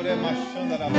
Choré Machandarabá.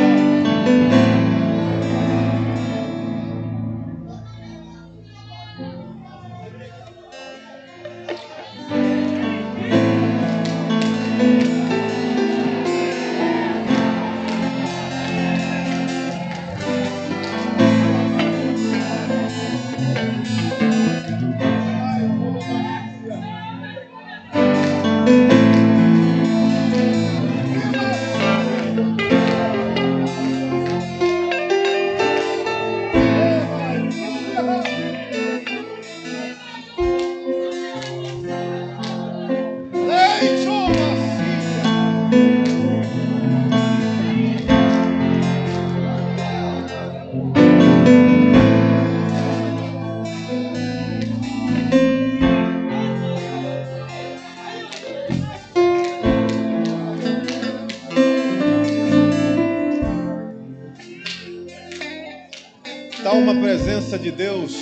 Está uma presença de Deus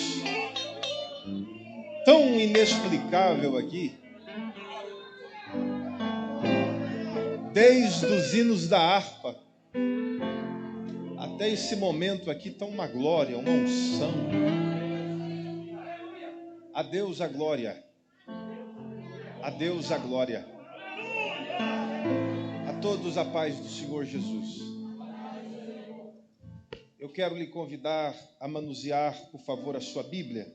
tão inexplicável aqui. Desde os hinos da harpa até esse momento aqui está uma glória, uma unção. A Deus a glória. A Deus a glória. A todos a paz do Senhor Jesus. Eu quero lhe convidar a manusear, por favor, a sua Bíblia.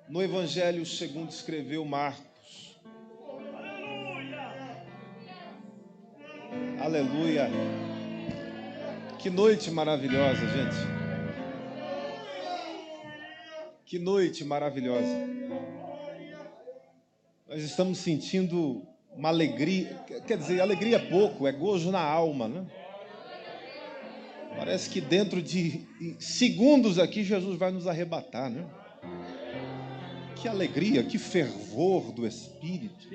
No Evangelho segundo escreveu Marcos. Aleluia. Que noite maravilhosa, gente. Que noite maravilhosa. Nós estamos sentindo uma alegria, quer dizer, alegria é pouco, é gozo na alma, né? Parece que dentro de segundos aqui Jesus vai nos arrebatar, né? Que alegria, que fervor do Espírito.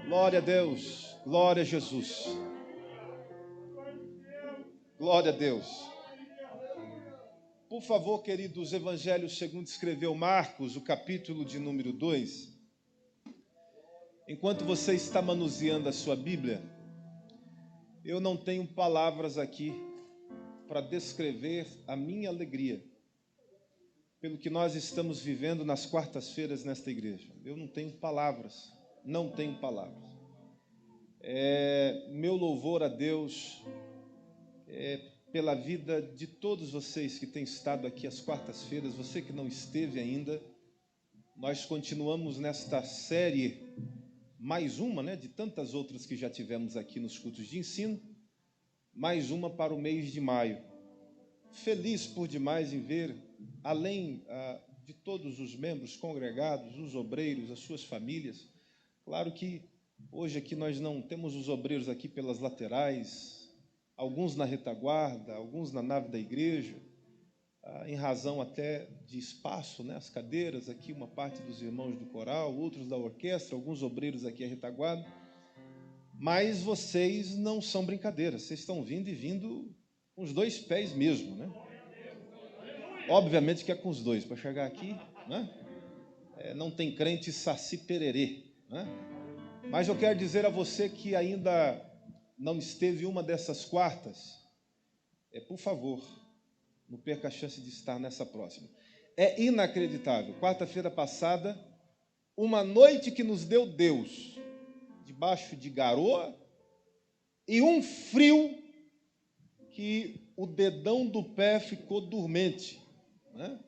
Glória a Deus, glória a Jesus. Glória a Deus. Por favor, queridos, Evangelho segundo escreveu Marcos, o capítulo de número 2. Enquanto você está manuseando a sua Bíblia, eu não tenho palavras aqui para descrever a minha alegria pelo que nós estamos vivendo nas quartas-feiras nesta igreja. Eu não tenho palavras, não tenho palavras. Meu louvor a Deus pela vida de todos vocês que têm estado aqui às quartas-feiras, você que não esteve ainda. Nós continuamos nesta série, mais uma, né, de tantas outras que já tivemos aqui nos cultos de ensino, mais uma para o mês de maio. Feliz por demais em ver, além de todos os membros congregados, os obreiros, as suas famílias. Claro que hoje aqui nós não temos os obreiros aqui pelas laterais, alguns na retaguarda, alguns na nave da igreja, em razão até de espaço, né? As cadeiras aqui, uma parte dos irmãos do coral, outros da orquestra, alguns obreiros aqui à retaguarda. Mas vocês não são brincadeira, vocês estão vindo e vindo com os dois pés mesmo, né? Obviamente que é com os dois, para chegar aqui, né? Não tem crente saci pererê, né? Mas eu quero dizer a você que ainda não esteve uma dessas quartas, por favor, não perca a chance de estar nessa próxima. É inacreditável. Quarta-feira passada, uma noite que nos deu Deus, debaixo de garoa, e um frio que o dedão do pé ficou dormente, né?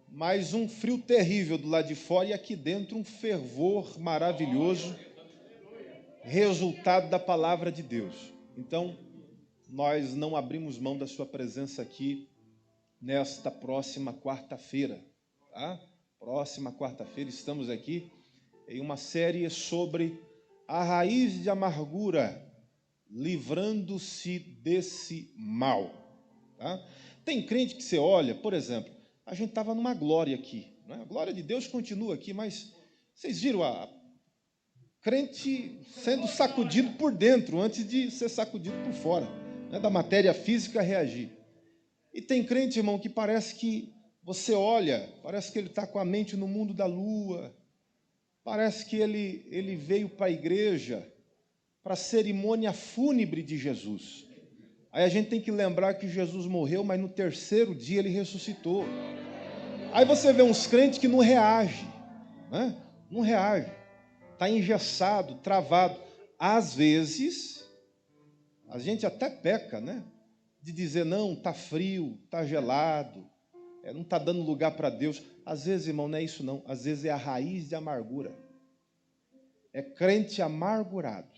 Mas um frio terrível do lado de fora e aqui dentro um fervor maravilhoso, resultado da palavra de Deus. Então, nós não abrimos mão da sua presença aqui nesta próxima quarta-feira, tá? Próxima quarta-feira estamos aqui em uma série sobre a raiz de amargura, livrando-se desse mal, tá? Tem crente que você olha, por exemplo, a gente estava numa glória aqui, né? A glória de Deus continua aqui, mas vocês viram a crente sendo sacudido por dentro antes de ser sacudido por fora, né? Da matéria física reagir. E tem crente, irmão, que parece que você olha, parece que ele está com a mente no mundo da lua, parece que ele veio para a igreja para a cerimônia fúnebre de Jesus. Aí a gente tem que lembrar que Jesus morreu, mas no terceiro dia ele ressuscitou. Aí você vê uns crentes que não reagem, né? Não reagem. Está engessado, travado. Às vezes, a gente até peca, né? De dizer, não, está frio, está gelado, não está dando lugar para Deus. Às vezes, irmão, não é isso não. Às vezes é a raiz de amargura. É crente amargurado,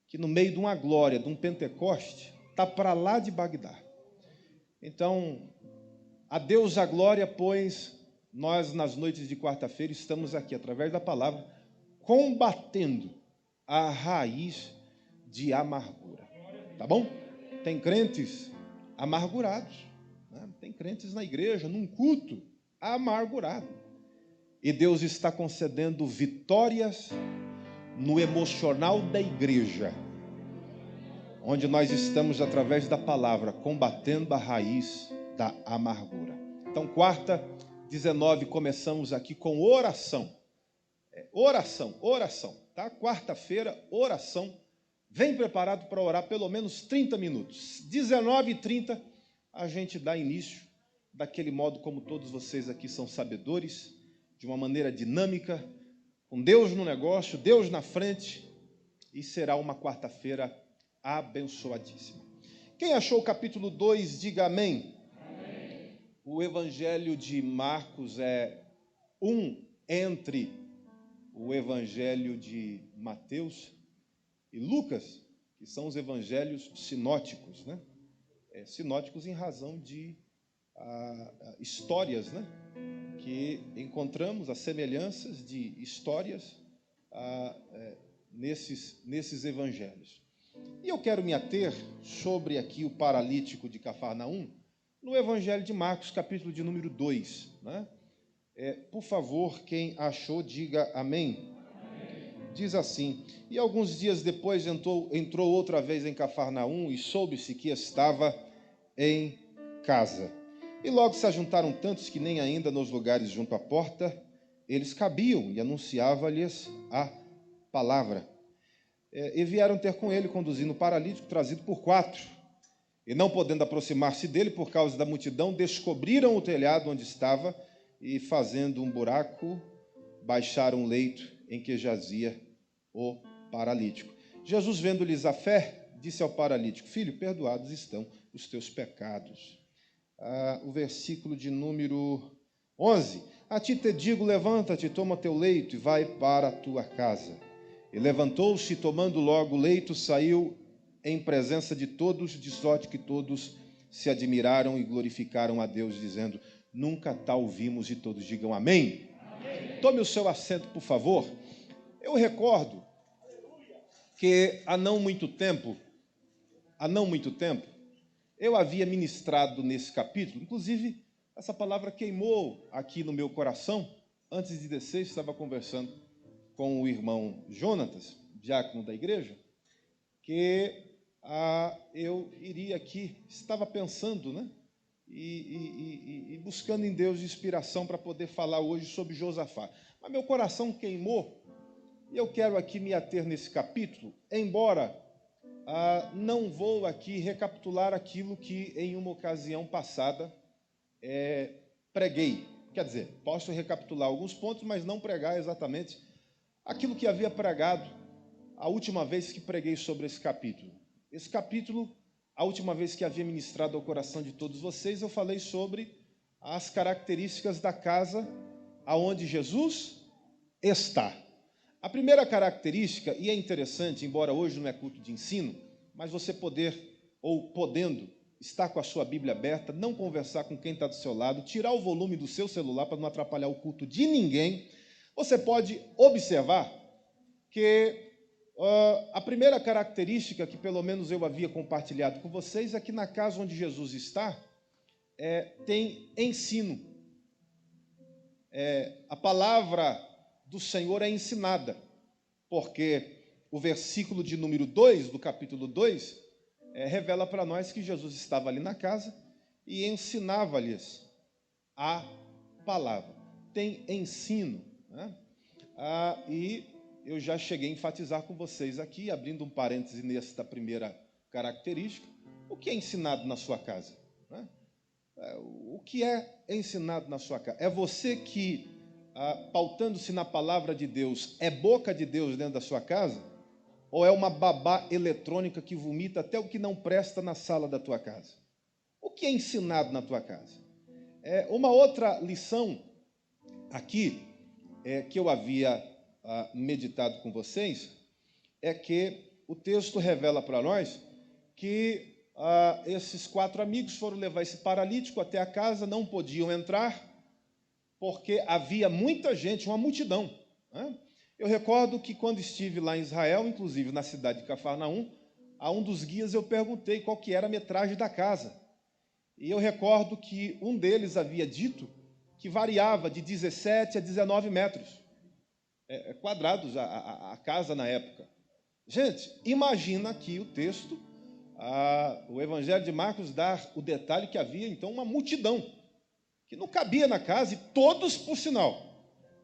que no meio de uma glória, de um Pentecoste, está para lá de Bagdá. Então, a Deus a glória, pois nós, nas noites de quarta-feira, estamos aqui, através da palavra, combatendo a raiz de amargura. Tá bom? Tem crentes amargurados, né? Tem crentes na igreja, num culto, amargurado. E Deus está concedendo vitórias no emocional da igreja, onde nós estamos, através da palavra, combatendo a raiz da amargura. Então, quarta, 19, começamos aqui com oração. Oração, tá? Quarta-feira, oração. Vem preparado para orar pelo menos 30 minutos. 19h30, a gente dá início daquele modo como todos vocês aqui são sabedores, de uma maneira dinâmica, com Deus no negócio, Deus na frente, e será uma quarta-feira abençoadíssima. Quem achou o capítulo 2, diga amém. Amém. O Evangelho de Marcos é entre o Evangelho de Mateus e Lucas, que são os evangelhos sinóticos, né? Sinóticos em razão de histórias, né? Que encontramos, as semelhanças de histórias nesses evangelhos. E eu quero me ater sobre aqui o paralítico de Cafarnaum, no Evangelho de Marcos, capítulo de número 2. Né? Por favor, quem achou, diga amém. Amém. Diz assim: e alguns dias depois entrou outra vez em Cafarnaum e soube-se que estava em casa. E logo se ajuntaram tantos que nem ainda nos lugares junto à porta eles cabiam, e anunciava-lhes a palavra. E vieram ter com ele, conduzindo o paralítico, trazido por 4. E não podendo aproximar-se dele por causa da multidão, descobriram o telhado onde estava e, fazendo um buraco, baixaram o leito em que jazia o paralítico. Jesus, vendo-lhes a fé, disse ao paralítico: filho, perdoados estão os teus pecados. O versículo de número 11. A ti te digo, levanta-te, toma teu leito e vai para a tua casa. E levantou-se, tomando logo o leito, saiu em presença de todos, de sorte que todos se admiraram e glorificaram a Deus, dizendo: nunca tal vimos. E todos digam amém. Amém. Tome o seu assento, por favor. Eu recordo que há não muito tempo, eu havia ministrado nesse capítulo, inclusive essa palavra queimou aqui no meu coração. Antes de descer, estava conversando com o irmão Jonatas, diácono da igreja, que eu iria aqui, estava pensando, né? E buscando em Deus inspiração para poder falar hoje sobre Josafá. Mas meu coração queimou, e eu quero aqui me ater nesse capítulo, embora não vou aqui recapitular aquilo que em uma ocasião passada preguei. Quer dizer, posso recapitular alguns pontos, mas não pregar exatamente aquilo que havia pregado a última vez que preguei sobre esse capítulo. Esse capítulo, a última vez que havia ministrado ao coração de todos vocês, eu falei sobre as características da casa aonde Jesus está. A primeira característica, e é interessante, embora hoje não é culto de ensino, mas você podendo estar com a sua Bíblia aberta, não conversar com quem está do seu lado, tirar o volume do seu celular para não atrapalhar o culto de ninguém, você pode observar que a primeira característica que pelo menos eu havia compartilhado com vocês é que na casa onde Jesus está, tem ensino. A palavra do Senhor é ensinada, porque o versículo de número 2, do capítulo 2, revela para nós que Jesus estava ali na casa e ensinava-lhes a palavra. Tem ensino, né? E eu já cheguei a enfatizar com vocês aqui, abrindo um parêntese nesta primeira característica, o que é ensinado na sua casa? Né? O que é ensinado na sua casa? É você que, pautando-se na palavra de Deus, é boca de Deus dentro da sua casa? Ou é uma babá eletrônica que vomita até o que não presta na sala da tua casa? O que é ensinado na tua casa? Uma outra lição aqui, que eu havia meditado com vocês, é que o texto revela para nós que esses 4 amigos foram levar esse paralítico até a casa, não podiam entrar, porque havia muita gente, uma multidão. Né? Eu recordo que quando estive lá em Israel, inclusive na cidade de Cafarnaum, a um dos guias eu perguntei qual que era a metragem da casa. E eu recordo que um deles havia dito que variava de 17 a 19 metros quadrados a casa na época. Gente, imagina aqui o texto, o Evangelho de Marcos dá o detalhe que havia, então, uma multidão que não cabia na casa, e todos, por sinal,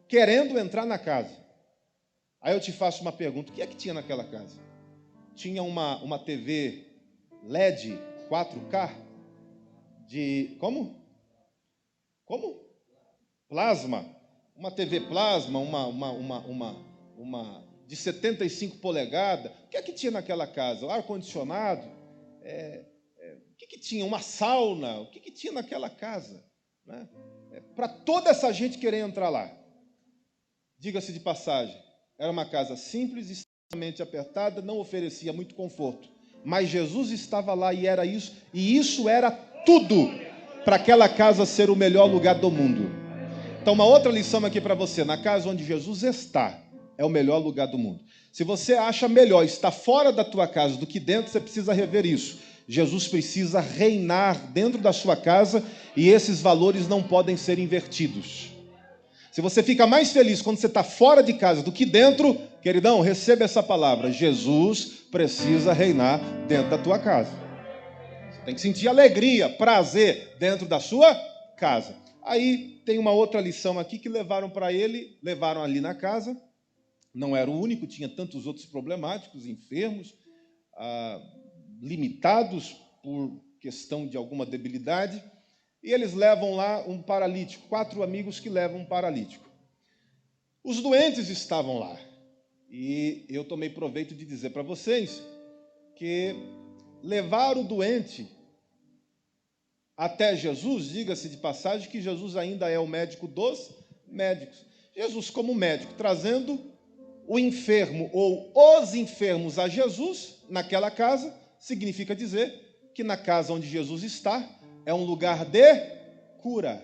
querendo entrar na casa. Aí eu te faço uma pergunta, o que é que tinha naquela casa? Tinha uma TV LED 4K de... Como? Plasma. Uma TV plasma, uma de 75 polegadas. O que é que tinha naquela casa? O ar-condicionado? O que tinha? Uma sauna? O que tinha naquela casa? Né? Para toda essa gente querer entrar lá. Diga-se de passagem, era uma casa simples, extremamente apertada, não oferecia muito conforto. Mas Jesus estava lá e era isso, e isso era tudo para aquela casa ser o melhor lugar do mundo. Então, uma outra lição aqui para você: na casa onde Jesus está, é o melhor lugar do mundo. Se você acha melhor estar fora da tua casa do que dentro, você precisa rever isso. Jesus precisa reinar dentro da sua casa e esses valores não podem ser invertidos. Se você fica mais feliz quando você está fora de casa do que dentro, queridão, receba essa palavra: Jesus precisa reinar dentro da tua casa. Você tem que sentir alegria, prazer dentro da sua casa. Aí tem uma outra lição aqui que levaram ali na casa. Não era o único, tinha tantos outros problemáticos, enfermos, limitados por questão de alguma debilidade. E eles levam lá um paralítico, 4 amigos que levam um paralítico. Os doentes estavam lá. E eu tomei proveito de dizer para vocês que levar o doente até Jesus, diga-se de passagem que Jesus ainda é o médico dos médicos. Jesus, como médico, trazendo o enfermo ou os enfermos a Jesus, naquela casa, significa dizer que na casa onde Jesus está, é um lugar de cura.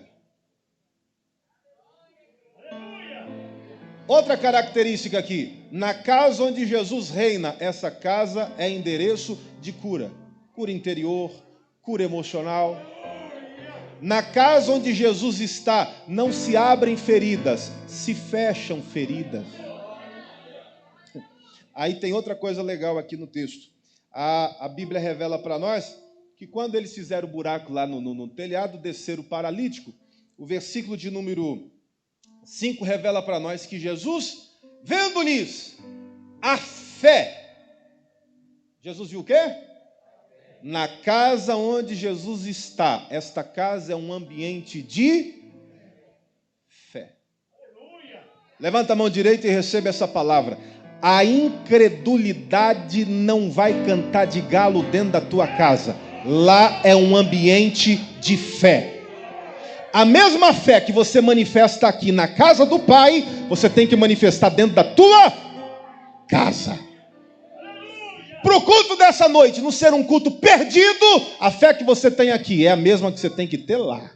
Outra característica aqui, na casa onde Jesus reina, essa casa é endereço de cura. Cura interior, cura emocional. Na casa onde Jesus está, não se abrem feridas, se fecham feridas. Aí tem outra coisa legal aqui no texto. A Bíblia revela para nós que quando eles fizeram o buraco lá no telhado, desceram o paralítico, o versículo de número 5 revela para nós que Jesus, vendo-lhes a fé. Jesus viu o quê? Na casa onde Jesus está, esta casa é um ambiente de fé. Levanta a mão direita e receba essa palavra. A incredulidade não vai cantar de galo dentro da tua casa. Lá é um ambiente de fé. A mesma fé que você manifesta aqui na casa do Pai, você tem que manifestar dentro da tua casa. Para o culto dessa noite não ser um culto perdido, a fé que você tem aqui é a mesma que você tem que ter lá.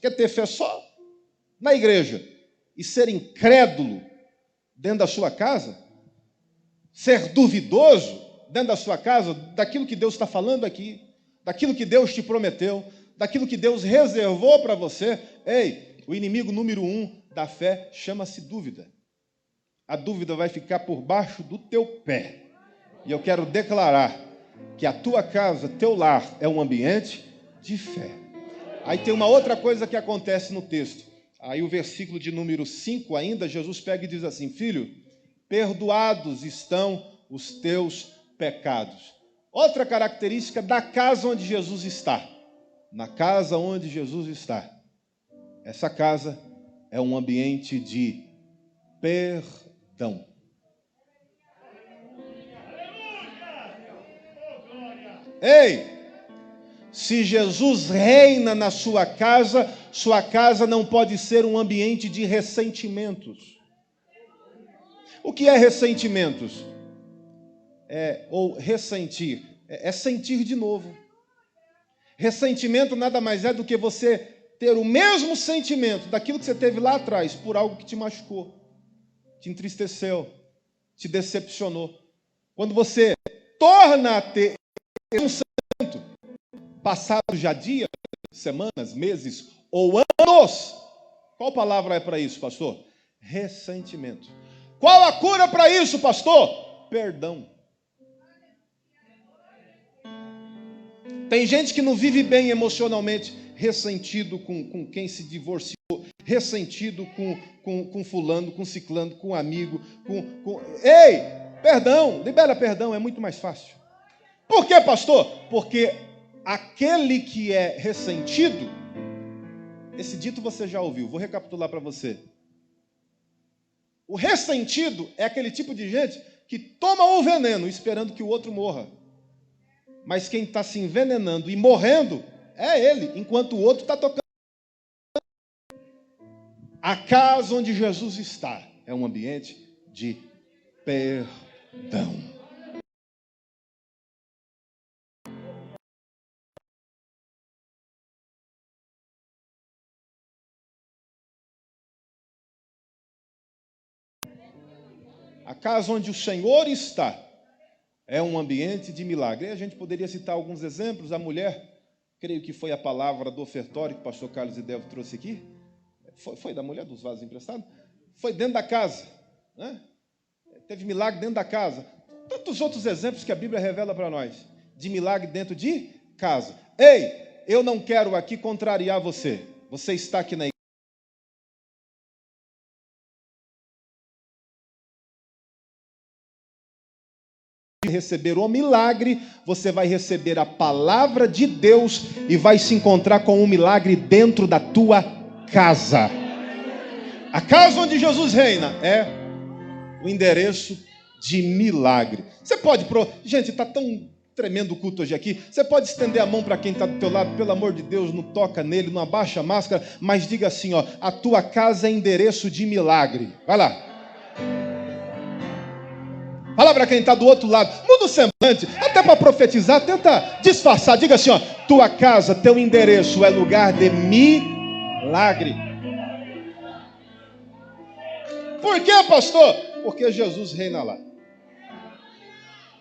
Quer ter fé só na igreja e ser incrédulo dentro da sua casa? Ser duvidoso dentro da sua casa daquilo que Deus está falando aqui, daquilo que Deus te prometeu, daquilo que Deus reservou para você? Ei, o inimigo número 1 da fé chama-se dúvida. A dúvida vai ficar por baixo do teu pé. E eu quero declarar que a tua casa, teu lar, é um ambiente de fé. Aí tem uma outra coisa que acontece no texto. Aí o versículo de número 5 ainda, Jesus pega e diz assim: filho, perdoados estão os teus pecados. Outra característica da casa onde Jesus está. Na casa onde Jesus está. Essa casa é um ambiente de perdão. Ei, se Jesus reina na sua casa não pode ser um ambiente de ressentimentos. O que é ressentimentos? Ou ressentir? É sentir de novo. Ressentimento nada mais é do que você ter o mesmo sentimento daquilo que você teve lá atrás por algo que te machucou, te entristeceu, te decepcionou. Quando você torna a ter um sentimento, passados já dias, semanas, meses ou anos, qual palavra é para isso, pastor? Ressentimento. Qual a cura para isso, pastor? Perdão. Tem gente que não vive bem emocionalmente, ressentido com quem se divorciou, ressentido com fulano, com ciclano, com amigo, Ei, perdão, libera perdão, é muito mais fácil. Por quê, pastor? Porque aquele que é ressentido, esse dito você já ouviu, vou recapitular para você. O ressentido é aquele tipo de gente que toma o veneno esperando que o outro morra. Mas quem está se envenenando e morrendo é ele, enquanto o outro está tocando. A casa onde Jesus está é um ambiente de perdão. A casa onde o Senhor está é um ambiente de milagre. E a gente poderia citar alguns exemplos. A mulher, creio que foi a palavra do ofertório que o pastor Carlos Idelvo trouxe aqui. Foi da mulher dos vasos emprestados? Foi dentro da casa, né? Teve milagre dentro da casa. Tantos outros exemplos que a Bíblia revela para nós, de milagre dentro de casa. Ei, eu não quero aqui contrariar você. Você está aqui na igreja. Receber o milagre, você vai receber a palavra de Deus e vai se encontrar com um milagre dentro da tua casa. A casa onde Jesus reina é o endereço de milagre. Você pode, gente, está tão tremendo o culto hoje aqui, você pode estender a mão para quem está do teu lado, pelo amor de Deus, não toca nele, não abaixa a máscara, mas diga assim, ó, a tua casa é endereço de milagre. Vai lá. Fala para quem está do outro lado, muda o semblante, até para profetizar, tenta disfarçar, diga assim, ó, tua casa, teu endereço é lugar de milagre. Por quê, pastor? Porque Jesus reina lá.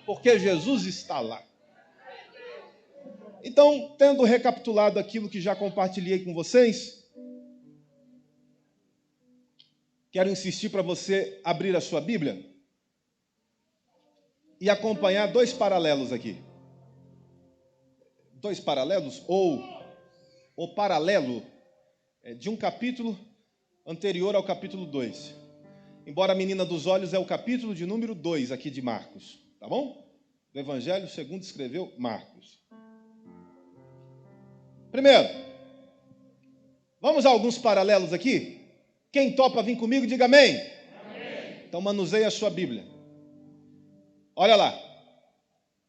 Porque Jesus está lá. Então, tendo recapitulado aquilo que já compartilhei com vocês, quero insistir para você abrir a sua Bíblia e acompanhar dois paralelos aqui. Dois paralelos, ou o paralelo de um capítulo anterior ao capítulo 2. Embora a menina dos olhos é o capítulo de número 2 aqui de Marcos. Tá bom? Do Evangelho segundo escreveu Marcos. Primeiro, vamos a alguns paralelos aqui? Quem topa vir comigo, diga amém. Amém. Então manuseie a sua Bíblia. Olha lá,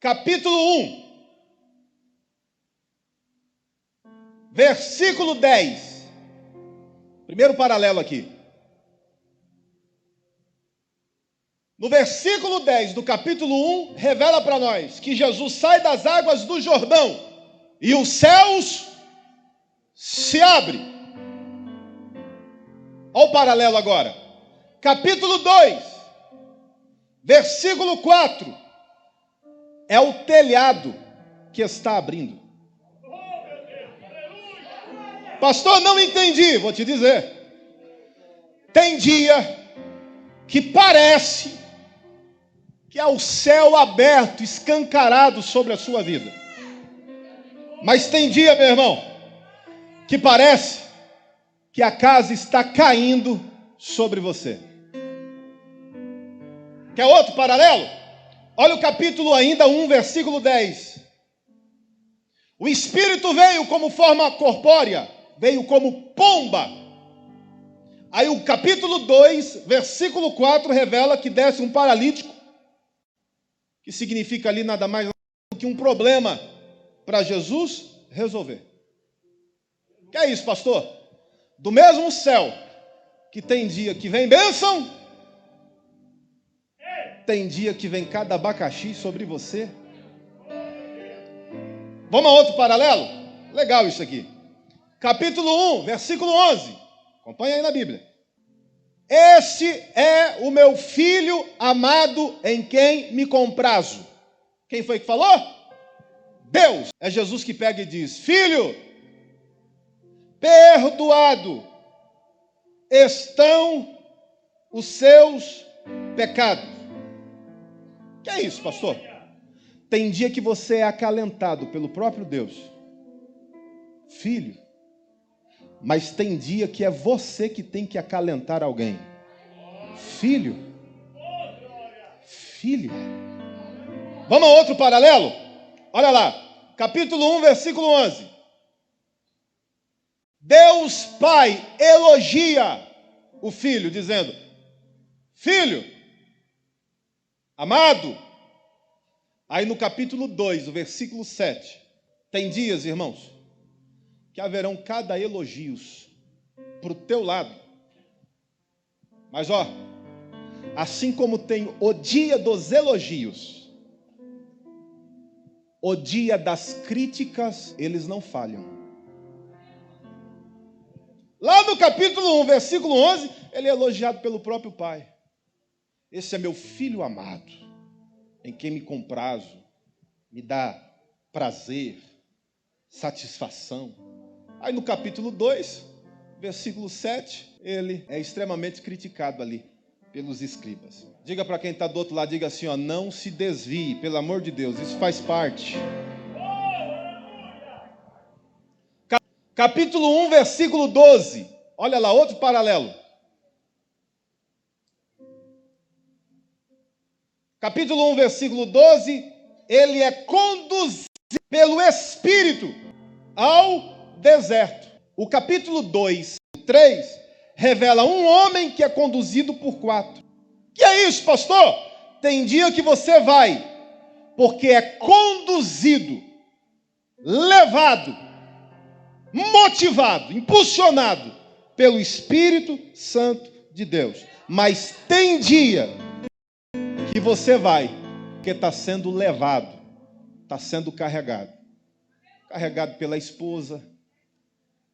capítulo 1, versículo 10, primeiro paralelo aqui. No versículo 10 do capítulo 1, revela para nós que Jesus sai das águas do Jordão e os céus se abrem. Olha o paralelo agora, capítulo 2. Versículo 4, é o telhado que está abrindo. Pastor, não entendi, vou te dizer. Tem dia que parece que é o céu aberto, escancarado sobre a sua vida. Mas tem dia, meu irmão, que parece que a casa está caindo sobre você. Quer outro paralelo? Olha o capítulo ainda 1, versículo 10. O Espírito veio como forma corpórea, veio como pomba. Aí o capítulo 2, versículo 4, revela que desce um paralítico, que significa ali nada mais do que um problema para Jesus resolver. Que é isso, pastor? Do mesmo céu, que tem dia que vem bênção, tem dia que vem cada abacaxi sobre você. Vamos a outro paralelo? Legal isso aqui. Capítulo 1, versículo 11. Acompanha aí na Bíblia. Este é o meu filho amado em quem me comprazo. Quem foi que falou? Deus. É Jesus que pega e diz: filho, perdoado estão os seus pecados. Que é isso, pastor? Tem dia que você é acalentado pelo próprio Deus, filho, mas tem dia que é você que tem que acalentar alguém, filho, filha. Vamos a outro paralelo? Olha lá, capítulo 1, versículo 11. Deus Pai elogia o filho, dizendo: filho, amado. Aí no capítulo 2, o versículo 7, tem dias, irmãos, que haverão cada elogios para o teu lado. Mas ó, assim como tem o dia dos elogios, o dia das críticas, eles não falham. Lá no capítulo 1, versículo 11, ele é elogiado pelo próprio Pai. Esse é meu filho amado, em quem me comprazo, me dá prazer, satisfação. Aí no capítulo 2, versículo 7, ele é extremamente criticado ali pelos escribas. Diga para quem está do outro lado, diga assim, ó, não se desvie, pelo amor de Deus, isso faz parte. Capítulo 1, versículo 12, olha lá, outro paralelo. Capítulo 1, versículo 12, ele é conduzido pelo Espírito ao deserto. O capítulo 2, 3, revela um homem que é conduzido por 4. Que é isso, pastor? Tem dia que você vai, porque é conduzido, levado, motivado, impulsionado pelo Espírito Santo de Deus. Mas tem dia que você vai, porque está sendo levado, está sendo carregado. Carregado pela esposa,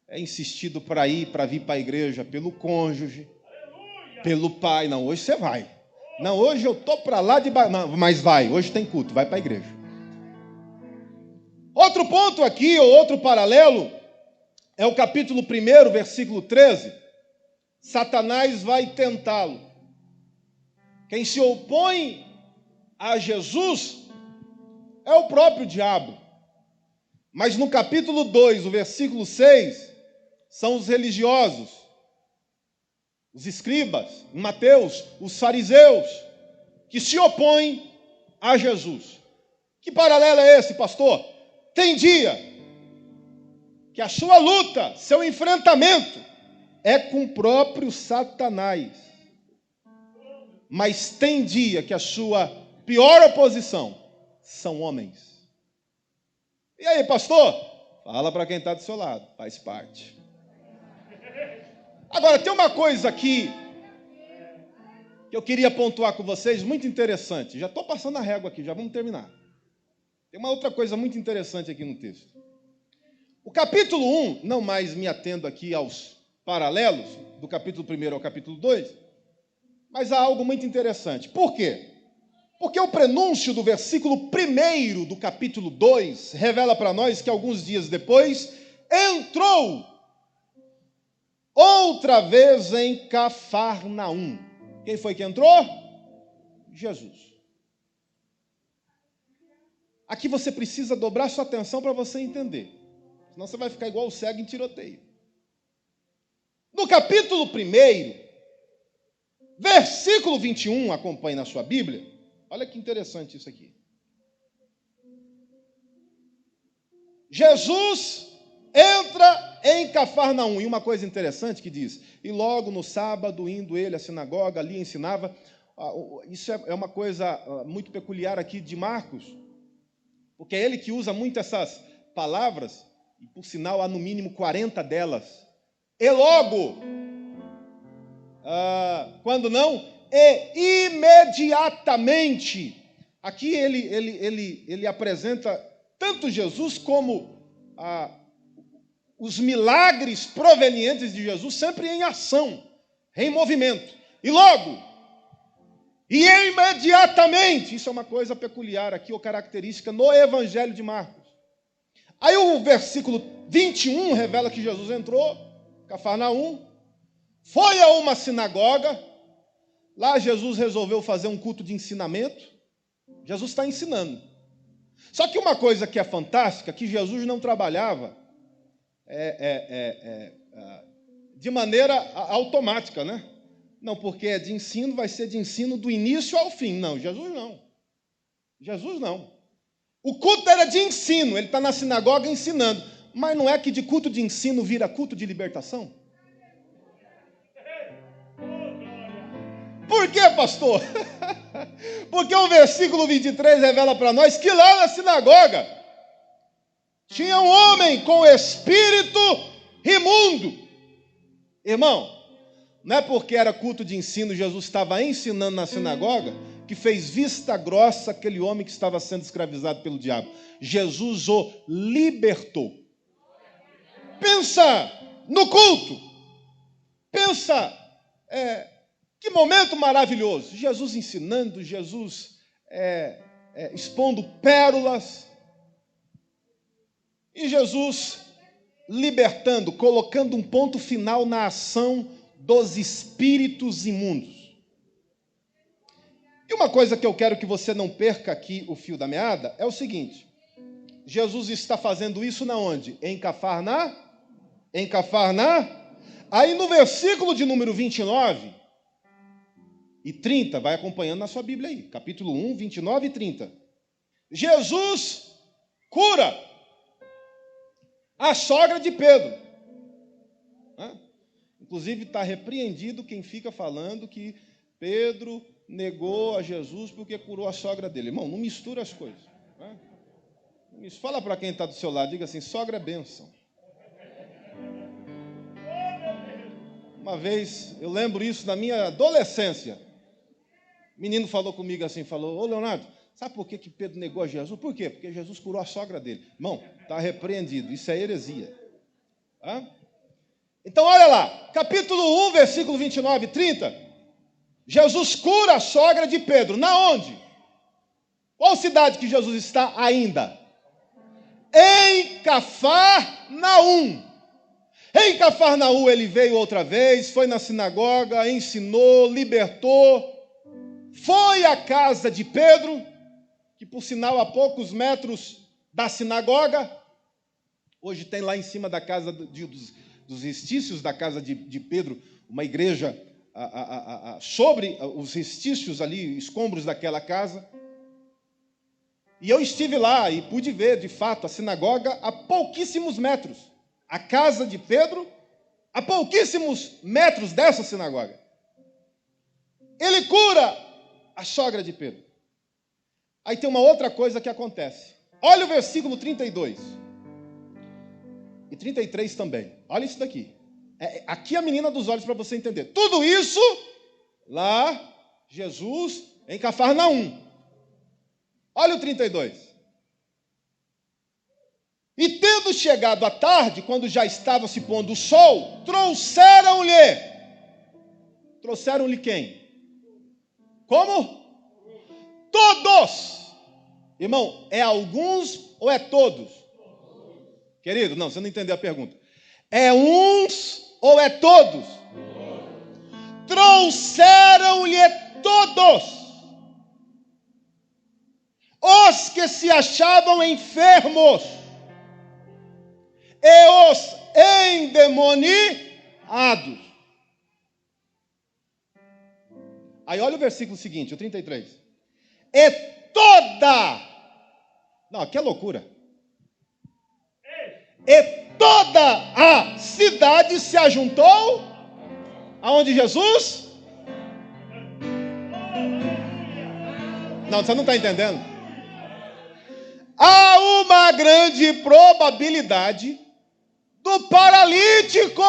é insistido para ir, para vir para a igreja, pelo cônjuge, pelo pai. Não, hoje você vai. Não, hoje eu estou para lá de baixo. Não, mas vai, hoje tem culto, vai para a igreja. Outro ponto aqui, ou outro paralelo, é o capítulo 1, versículo 13. Satanás vai tentá-lo. Quem se opõe a Jesus é o próprio diabo. Mas no capítulo 2, o versículo 6, são os religiosos, os escribas, em Mateus, os fariseus, que se opõem a Jesus. Que paralelo é esse, pastor? Tem dia que a sua luta, seu enfrentamento, é com o próprio Satanás. Mas tem dia que a sua pior oposição são homens. E aí, pastor? Fala para quem está do seu lado, faz parte. Agora, tem uma coisa aqui que eu queria pontuar com vocês, muito interessante. Já estou passando a régua aqui, já vamos terminar. Tem uma outra coisa muito interessante aqui no texto. O capítulo 1, não mais me atendo aqui aos paralelos, do capítulo 1 ao capítulo 2, mas há algo muito interessante. Por quê? Porque o prenúncio do versículo 1 do capítulo 2 revela para nós que alguns dias depois entrou outra vez em Cafarnaum. Quem foi que entrou? Jesus. Aqui você precisa dobrar sua atenção para você entender. Senão você vai ficar igual o cego em tiroteio. No capítulo 1, versículo 21, acompanhe na sua Bíblia. Olha que interessante isso aqui. Jesus entra em Cafarnaum. E uma coisa interessante que diz: e logo no sábado, indo ele à sinagoga, ali ensinava. Isso é uma coisa muito peculiar aqui de Marcos, porque é ele que usa muito essas palavras, e por sinal há no mínimo 40 delas. E logo, quando não, e imediatamente. Aqui ele apresenta tanto Jesus como os milagres provenientes de Jesus, sempre em ação, em movimento. E logo, e imediatamente, isso é uma coisa peculiar aqui, ou característica no Evangelho de Marcos. Aí o versículo 21 revela que Jesus entrou, Cafarnaum, foi a uma sinagoga. Lá Jesus resolveu fazer um culto de ensinamento. Jesus está ensinando. Só que uma coisa que é fantástica, que Jesus não trabalhava de maneira automática, né? Não, porque é de ensino, vai ser de ensino do início ao fim. Não, Jesus não. Jesus não. O culto era de ensino, ele está na sinagoga ensinando. Mas não é que de culto de ensino vira culto de libertação? Por quê, pastor? Porque o versículo 23 revela para nós que lá na sinagoga tinha um homem com espírito imundo. Irmão, não é porque era culto de ensino, Jesus estava ensinando na sinagoga, que fez vista grossa aquele homem que estava sendo escravizado pelo diabo. Jesus o libertou. Pensa no culto. Pensa, que momento maravilhoso. Jesus ensinando, Jesus expondo pérolas. E Jesus libertando, colocando um ponto final na ação dos espíritos imundos. E uma coisa que eu quero que você não perca aqui o fio da meada é o seguinte: Jesus está fazendo isso na onde? Em Cafarnaum. Em Cafarnaum. Aí no versículo de número 29 e 30, vai acompanhando na sua Bíblia aí, capítulo 1, 29 e 30. Jesus cura a sogra de Pedro. Inclusive está repreendido quem fica falando que Pedro negou a Jesus porque curou a sogra dele. Irmão, não mistura as coisas. Fala para quem está do seu lado, diga assim: sogra é bênção. Uma vez, eu lembro isso na minha adolescência. O menino falou comigo assim, falou: ô Leonardo, sabe por que Pedro negou a Jesus? Por quê? Porque Jesus curou a sogra dele. Irmão, está repreendido, isso é heresia. Então olha lá, capítulo 1, versículo 29 e 30. Jesus cura a sogra de Pedro. Na onde? Qual cidade que Jesus está ainda? Em Cafarnaum. Em Cafarnaum ele veio outra vez, foi na sinagoga, ensinou, libertou. Foi à casa de Pedro, que por sinal a poucos metros da sinagoga. Hoje tem lá em cima da casa dos restícios da casa de Pedro, uma igreja sobre os restícios ali, escombros daquela casa. E eu estive lá e pude ver, de fato, a sinagoga a pouquíssimos metros. A casa de Pedro a pouquíssimos metros dessa sinagoga. Ele cura a sogra de Pedro. Aí tem uma outra coisa que acontece. Olha o versículo 32. E 33 também. Olha isso daqui. Aqui a menina dos olhos para você entender. Tudo isso lá, Jesus em Cafarnaum. Olha o 32. E tendo chegado à tarde, quando já estava se pondo o sol, trouxeram-lhe quem? Como? Todos. Irmão, é alguns ou é todos? Querido, não, você não entendeu a pergunta. É uns ou é todos? Trouxeram-lhe todos. Os que se achavam enfermos e os endemoniados. Aí olha o versículo seguinte, o 33. E toda... Não, aqui é loucura. E toda a cidade se ajuntou aonde Jesus? Não, você não está entendendo. Há uma grande probabilidade do paralítico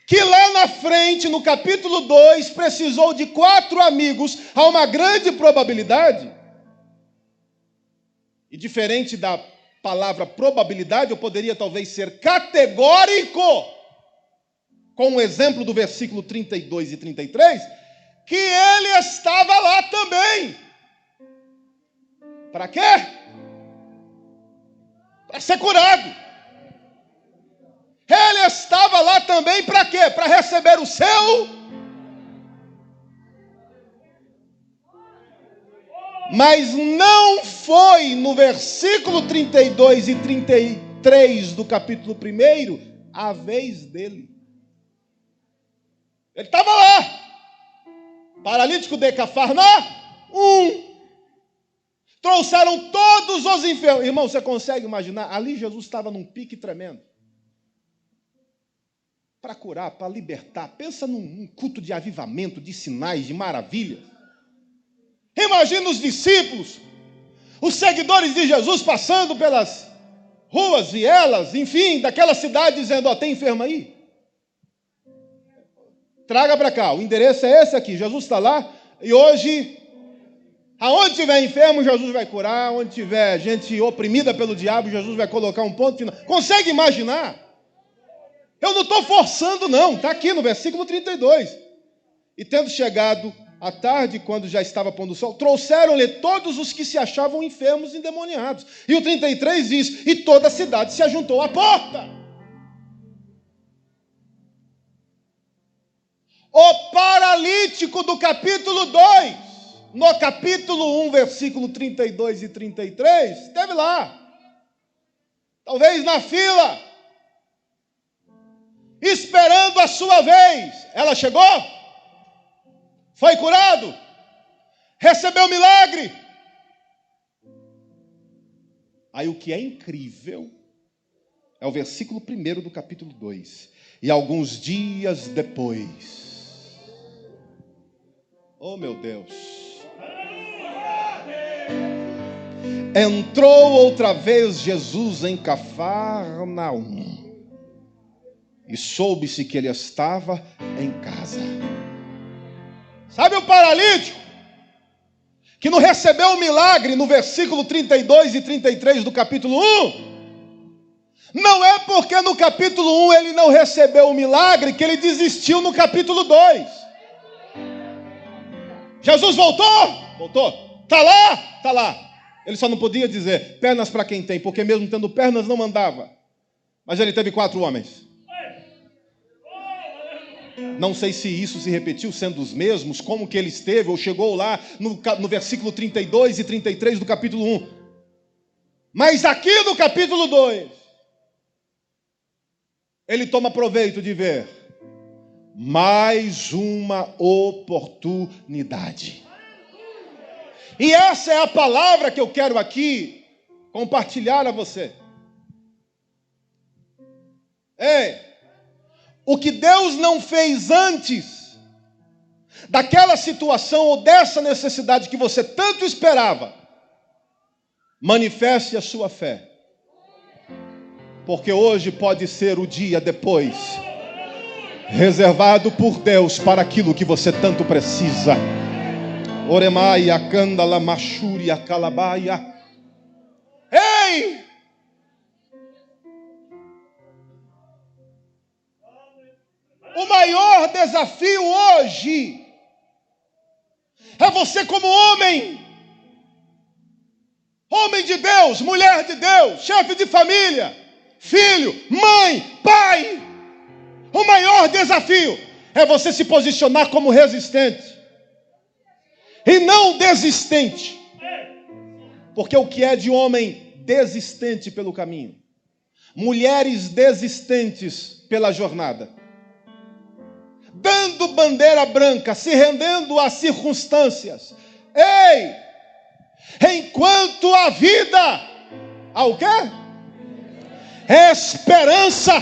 que lá na frente, no capítulo 2, precisou de 4 amigos. Há uma grande probabilidade, e diferente da palavra probabilidade, eu poderia talvez ser categórico, com o exemplo do versículo 32 e 33, que ele estava lá também. Para quê? Para ser curado. Ele estava lá também para quê? Para receber o seu. Mas não foi no versículo 32 e 33 do capítulo 1 a vez dele. Ele estava lá. Paralítico de Cafarnaum. Trouxeram todos os enfermos. Irmão, você consegue imaginar? Ali Jesus estava num pique tremendo. Para curar, para libertar. Pensa num culto de avivamento, de sinais, de maravilhas. Imagina os discípulos, os seguidores de Jesus passando pelas ruas, vielas, enfim, daquela cidade, dizendo, ó, tem enfermo aí? Traga para cá, o endereço é esse aqui, Jesus está lá, e hoje, aonde tiver enfermo, Jesus vai curar, onde tiver gente oprimida pelo diabo, Jesus vai colocar um ponto final. Consegue imaginar? Eu não estou forçando não, está aqui no versículo 32. E tendo chegado à tarde, quando já estava pondo o sol, trouxeram-lhe todos os que se achavam enfermos e endemoniados. E o 33 diz, e toda a cidade se ajuntou à porta. O paralítico do capítulo 2, no capítulo 1, versículo 32 e 33, esteve lá. Talvez na fila, esperando a sua vez. Ela chegou? Foi curado? Recebeu milagre? Aí o que é incrível é o versículo 1 do capítulo 2. E alguns dias depois, oh meu Deus, entrou outra vez Jesus em Cafarnaum. E soube-se que ele estava em casa. Sabe o paralítico que não recebeu o milagre no versículo 32 e 33 do capítulo 1? Não é porque no capítulo 1 ele não recebeu o milagre que ele desistiu no capítulo 2. Jesus voltou? Voltou. Está lá? Está lá. Ele só não podia dizer pernas para quem tem, porque mesmo tendo pernas não mandava. Mas ele teve 4 homens. Não sei se isso se repetiu sendo os mesmos, como que ele esteve ou chegou lá no versículo 32 e 33 do capítulo 1. Mas aqui no capítulo 2, ele toma proveito de ver mais uma oportunidade. E essa é a palavra que eu quero aqui compartilhar a você. O que Deus não fez antes daquela situação ou dessa necessidade que você tanto esperava, manifeste a sua fé. Porque hoje pode ser o dia depois, reservado por Deus para aquilo que você tanto precisa. Oremaia, Candala, Machúria, Calabaia. Ei! O maior desafio hoje é você como homem de Deus, mulher de Deus, chefe de família, filho, mãe, pai. O maior desafio é você se posicionar como resistente e não desistente. Porque o que é de homem desistente pelo caminho? mulheres desistentes pela jornada, dando bandeira branca, se rendendo às circunstâncias. Ei! Enquanto a vida, ao quê? Esperança.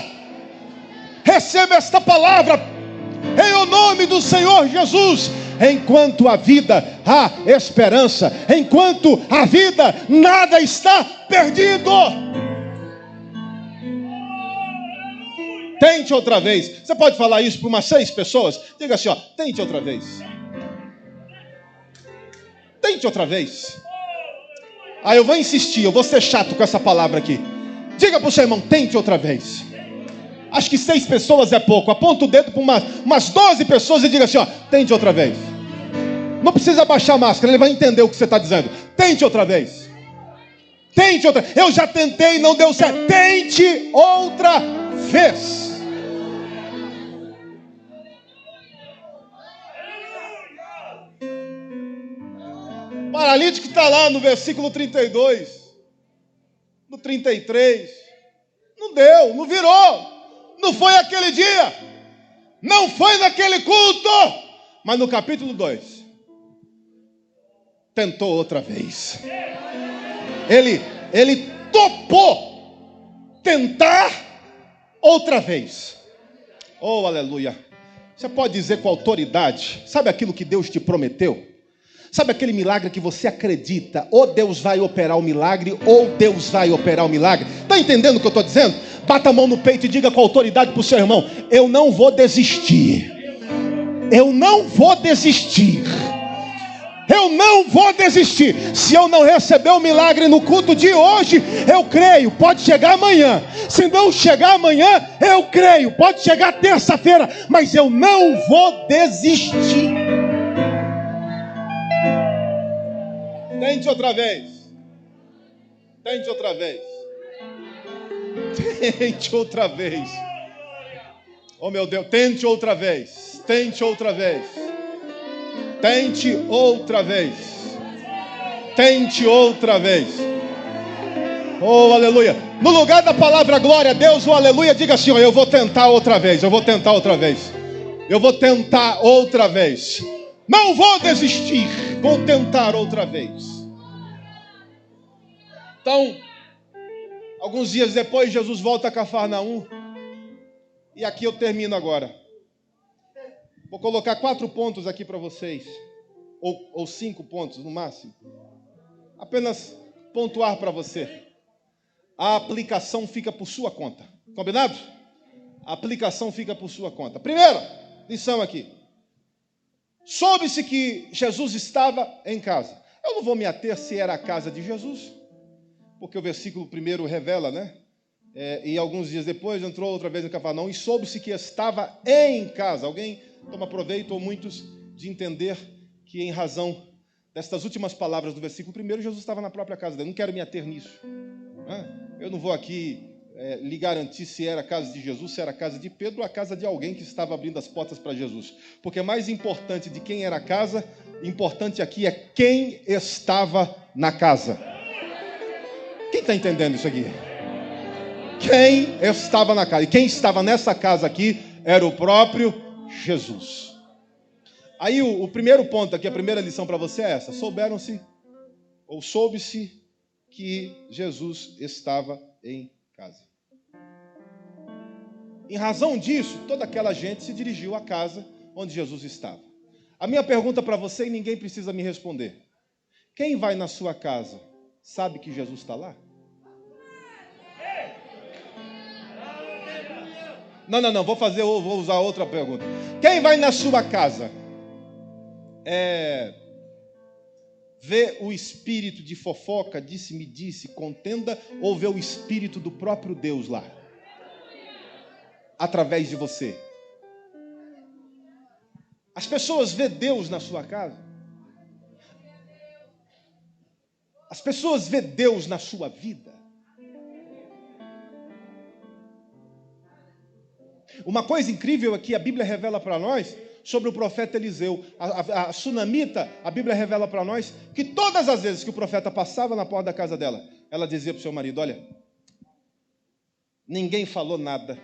Receba esta palavra em o nome do Senhor Jesus. Enquanto a vida, há esperança. Enquanto a vida, nada está perdido. Tente outra vez. Você pode falar isso para umas 6 pessoas? Diga assim, ó, tente outra vez. Tente outra vez. Aí eu vou insistir, eu vou ser chato com essa palavra aqui. Diga para o seu irmão, tente outra vez. Acho que 6 pessoas é pouco. Aponta o dedo para umas 12 pessoas e diga assim, ó, tente outra vez. Não precisa baixar a máscara, ele vai entender o que você está dizendo. Tente outra vez. Tente outra. Eu já tentei, não deu certo. Tente outra vez. Paralítico está lá no versículo 32, no 33. Não deu, não virou. Não foi aquele dia. Não foi naquele culto. Mas no capítulo 2, tentou outra vez. Ele topou tentar outra vez. Oh, aleluia. Você pode dizer com autoridade, sabe aquilo que Deus te prometeu? Sabe aquele milagre que você acredita, ou Deus vai operar o milagre, ou Deus vai operar o milagre? Está entendendo o que eu estou dizendo? Bata a mão no peito e diga com autoridade para o seu irmão, eu não vou desistir. Eu não vou desistir. Eu não vou desistir. Se eu não receber o milagre no culto de hoje, eu creio, pode chegar amanhã. Se não chegar amanhã, eu creio, pode chegar terça-feira, mas eu não vou desistir. Tente outra vez. Tente outra vez. Tente outra vez. Oh meu Deus, tente outra vez. Tente outra vez. Tente outra vez. Tente outra vez. Oh, aleluia. No lugar da palavra glória a Deus, o aleluia, diga assim, ó, eu vou tentar outra vez. Eu vou tentar outra vez. Eu vou tentar outra vez. Não vou desistir. Vou tentar outra vez. Então, alguns dias depois, Jesus volta a Cafarnaum. E aqui eu termino agora. Vou colocar 4 pontos aqui para vocês. Ou 5 pontos no máximo. Apenas pontuar para você. A aplicação fica por sua conta. Combinado? A aplicação fica por sua conta. Primeira lição aqui. Soube-se que Jesus estava em casa. Eu não vou me ater se era a casa de Jesus, porque o versículo 1 revela, né? E alguns dias depois entrou outra vez em Cafarnaum e soube-se que estava em casa. Alguém toma proveito, ou muitos, de entender que em razão destas últimas palavras do versículo 1, Jesus estava na própria casa dele. Não quero me ater nisso. Eu não vou aqui lhe garantir se era a casa de Jesus, se era a casa de Pedro, ou a casa de alguém que estava abrindo as portas para Jesus. Porque mais importante de quem era a casa, importante aqui é quem estava na casa. Quem está entendendo isso aqui? Quem estava na casa? E quem estava nessa casa aqui era o próprio Jesus. Aí o primeiro ponto aqui, a primeira lição para você é essa. Soube-se que Jesus estava em casa. Em razão disso, toda aquela gente se dirigiu à casa onde Jesus estava. A minha pergunta para você, e ninguém precisa me responder. Quem vai na sua casa sabe que Jesus está lá? Não, vou usar outra pergunta. Quem vai na sua casa vê o espírito de fofoca, disse-me-disse, contenda, ou vê o espírito do próprio Deus lá? Através de você. As pessoas vê Deus na sua casa? As pessoas vê Deus na sua vida? Uma coisa incrível é que a Bíblia revela para nós sobre o profeta Eliseu. A sunamita, a Bíblia revela para nós que todas as vezes que o profeta passava na porta da casa dela, ela dizia para o seu marido, olha, ninguém falou nada,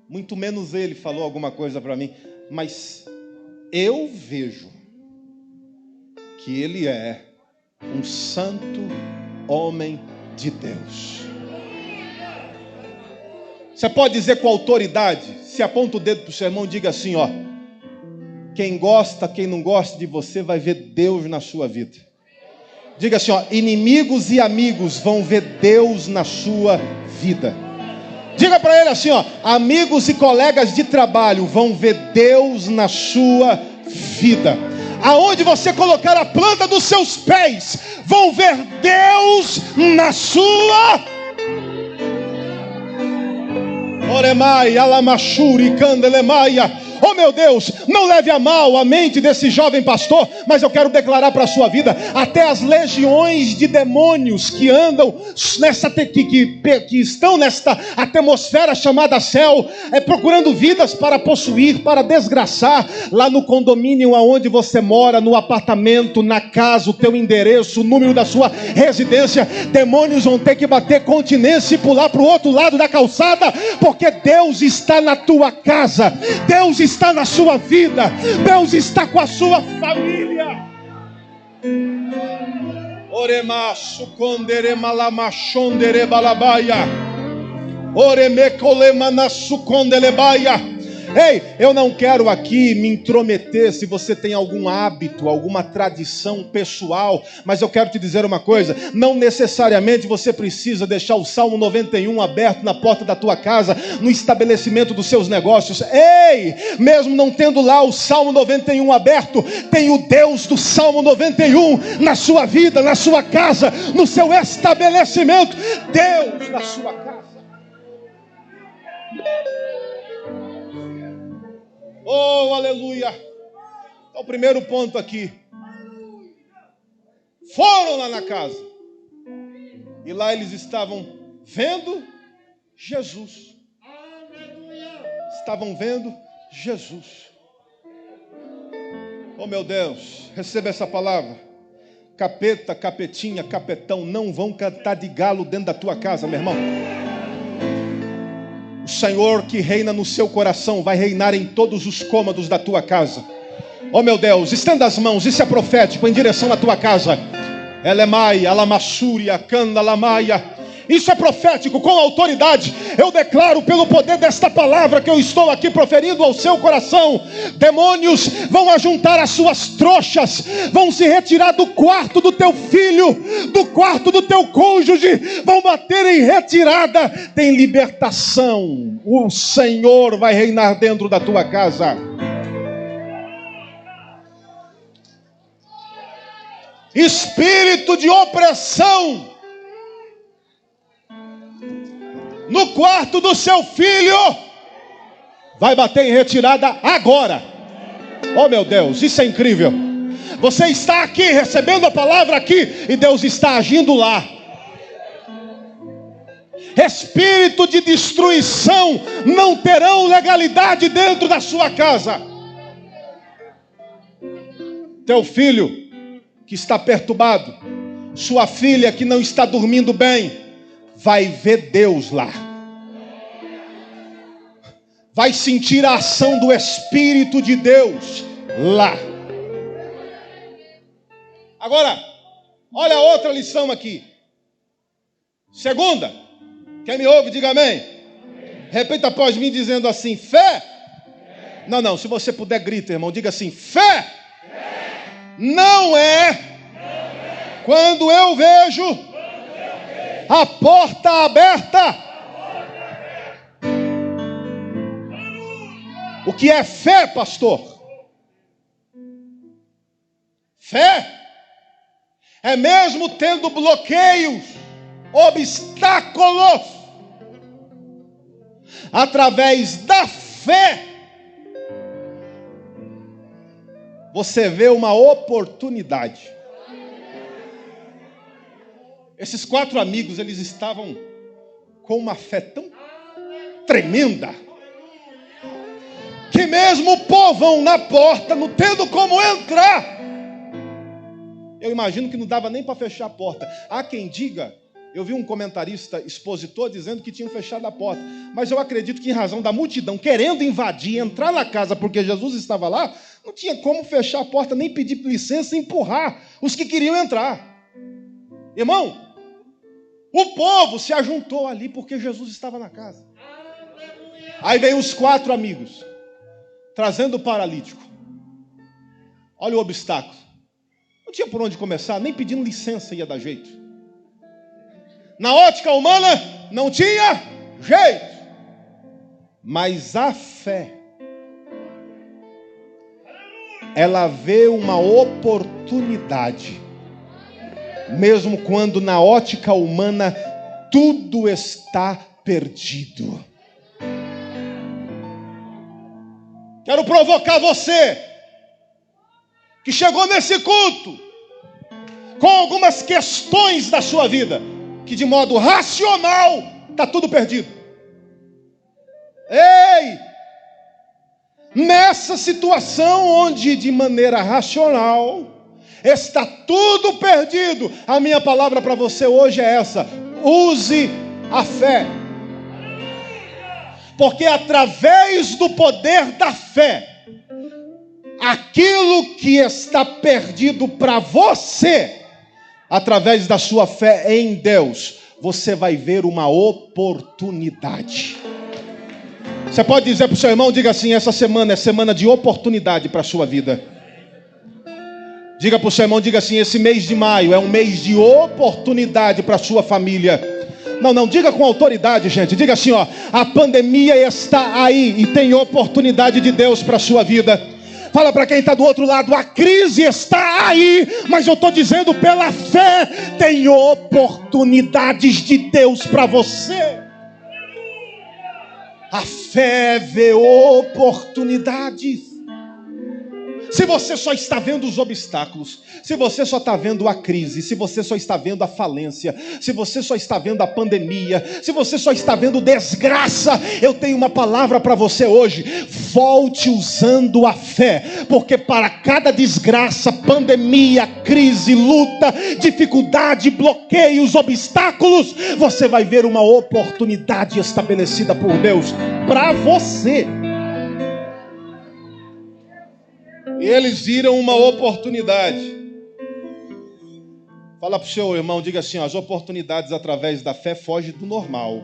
muito menos ele falou alguma coisa para mim, mas eu vejo que ele é um santo homem de Deus. Você pode dizer com autoridade, se aponta o dedo para o seu irmão, diga assim, ó: quem gosta, quem não gosta de você vai ver Deus na sua vida. Diga assim, ó: inimigos e amigos vão ver Deus na sua vida. Diga para ele assim, ó: amigos e colegas de trabalho vão ver Deus na sua vida. Aonde você colocar a planta dos seus pés, vão ver Deus na sua. Oremai, alamachuri, candelemaia. Oh meu Deus, não leve a mal a mente desse jovem pastor, mas eu quero declarar para a sua vida, até as legiões de demônios que andam que estão nesta atmosfera chamada céu, procurando vidas para possuir, para desgraçar, lá no condomínio aonde você mora, no apartamento, na casa, o teu endereço, o número da sua residência, demônios vão ter que bater continência e pular para o outro lado da calçada, porque Deus está na tua casa, Deus está na sua vida, Deus está com a sua família. Oremacho konderemalamaxondere balabaia. Oremecolemanasu kondelebaia. Ei, eu não quero aqui me intrometer se você tem algum hábito, alguma tradição pessoal, mas eu quero te dizer uma coisa: não necessariamente você precisa deixar o Salmo 91 aberto na porta da tua casa, no estabelecimento dos seus negócios. Ei, mesmo não tendo lá o Salmo 91 aberto, tem o Deus do Salmo 91 na sua vida, na sua casa, no seu estabelecimento. Deus na sua casa. Oh, aleluia. Então, o primeiro ponto aqui. Foram lá na casa. E lá eles estavam vendo Jesus. Estavam vendo Jesus. Oh, meu Deus. Receba essa palavra. Capeta, capetinha, capetão não vão cantar de galo dentro da tua casa, meu irmão. O Senhor que reina no seu coração vai reinar em todos os cômodos da tua casa. Oh meu Deus, estenda as mãos, isso é profético, em direção à tua casa. Elemai, alamassúria, candalamaia. Isso é profético, com autoridade. Eu declaro pelo poder desta palavra que eu estou aqui proferindo ao seu coração. Demônios vão ajuntar as suas trouxas, vão se retirar do quarto do teu filho, do quarto do teu cônjuge, vão bater em retirada. Tem libertação. O Senhor vai reinar dentro da tua casa. Espírito de opressão no quarto do seu filho vai bater em retirada agora. Oh meu Deus, isso é incrível. Você está aqui recebendo a palavra aqui e Deus está agindo lá. Espírito de destruição não terão legalidade dentro da sua casa. Teu filho que está perturbado, sua filha que não está dormindo bem, vai ver Deus lá. Vai sentir a ação do Espírito de Deus lá. Agora, olha a outra lição aqui. Segunda. Quem me ouve, diga amém. Repita após mim dizendo assim: fé. Não, se você puder grita, irmão, diga assim: fé. Não é quando eu vejo a porta aberta. O que é fé, pastor? Fé é mesmo tendo bloqueios, obstáculos, através da fé, você vê uma oportunidade. Esses 4 amigos, eles estavam com uma fé tão tremenda, que mesmo o povão na porta, não tendo como entrar, eu imagino que não dava nem para fechar a porta. Há quem diga, Eu vi um comentarista expositor dizendo que tinham fechado a porta. Mas eu acredito que em razão da multidão querendo invadir, entrar na casa porque Jesus estava lá, não tinha como fechar a porta, nem pedir licença e empurrar os que queriam entrar. Irmão, o povo se ajuntou ali porque Jesus estava na casa. Aí veio os 4 amigos, trazendo o paralítico. Olha o obstáculo. Não tinha por onde começar, nem pedindo licença ia dar jeito. Na ótica humana, não tinha jeito. Mas a fé, ela vê uma oportunidade. Mesmo quando na ótica humana tudo está perdido. Quero provocar você que chegou nesse culto com algumas questões da sua vida, que de modo racional está tudo perdido. Ei! Nessa situação onde de maneira racional está tudo perdido, a minha palavra para você hoje é essa: use a fé. Porque através do poder da fé, aquilo que está perdido para você, através da sua fé em Deus, você vai ver uma oportunidade. Você pode dizer para o seu irmão, diga assim: essa semana é semana de oportunidade para a sua vida. Diga para o seu irmão, diga assim: esse mês de maio é um mês de oportunidade para a sua família. Não, diga com autoridade, gente. Diga assim, ó: a pandemia está aí e tem oportunidade de Deus para a sua vida. Fala para quem está do outro lado: a crise está aí, mas eu estou dizendo pela fé, tem oportunidades de Deus para você. A fé vê oportunidades. Se você só está vendo os obstáculos, se você só está vendo a crise, se você só está vendo a falência, se você só está vendo a pandemia, se você só está vendo desgraça, eu tenho uma palavra para você hoje: volte usando a fé, porque para cada desgraça, pandemia, crise, luta, dificuldade, bloqueios, obstáculos, você vai ver uma oportunidade estabelecida por Deus para você. E eles viram uma oportunidade. Fala para o seu irmão, diga assim: ó, as oportunidades através da fé fogem do normal.